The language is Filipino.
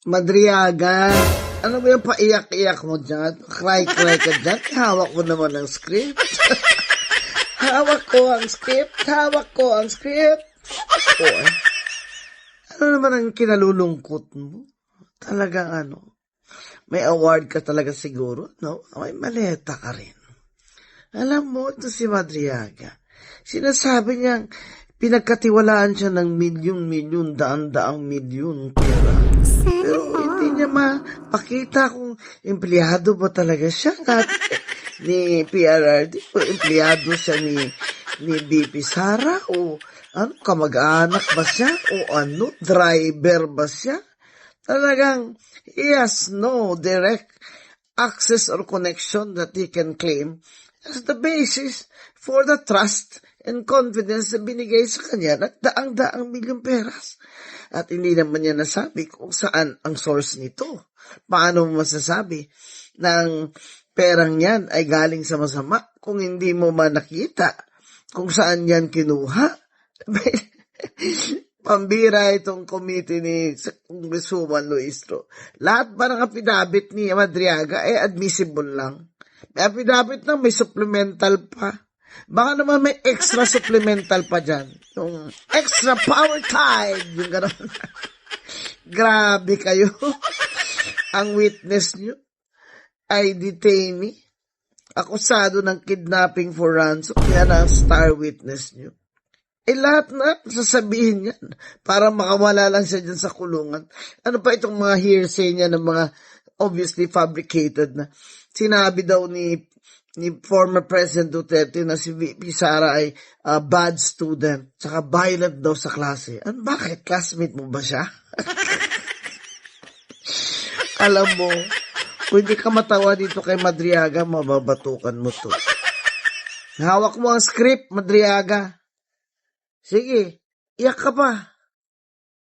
Madriaga, ano ba yung paiyak-iyak mo dyan? Cry-cry ka dyan? Hawak mo naman ang script. Hawak ko ang script. Oh, ano naman ang kinalulungkot mo? Talagang may award ka talaga siguro, no? May maleta ka rin. Alam mo, ito si Madriaga. Sinasabi niyang pinagkatiwalaan siya ng milyon-milyon, daan-daang milyon pera. Pero hindi niya mapakita kung empleyado ba talaga siya ni PRRD o empleyado siya ni BP Sara o kamag-anak ba siya o driver ba siya? Talagang he has no direct access or connection that he can claim as the basis for the trust and confidence na binigay sa kanya at daang-daang milyong peras. At hindi naman niya nasabi kung saan ang source nito. Paano mo masasabi na ang perang yan ay galing sa masama kung hindi mo man nakita kung saan yan kinuha? Pambira itong committee ni Congresswoman Luistro. Lahat ba ng affidavit ni Madriaga ay admissible lang? May affidavit na may supplemental pa. Baka naman may extra supplemental pa dyan. Yung extra power tide. Yung gano'n. Grabe kayo. Ang witness nyo ay detainee. Akusado ng kidnapping for ransom. Yan ang star witness nyo. Lahat na sasabihin yan para makawala lang siya dyan sa kulungan. Ano pa itong mga hearsay niya ng mga obviously fabricated na sinabi daw ni former President Duterte na si VP Sara ay bad student, tsaka violent daw sa klase. Bakit? Classmate mo ba siya? Alam mo, kung hindi ka matawa dito kay Madriaga, mababatukan mo to. Hawak mo ang script, Madriaga. Sige, iyak ka pa.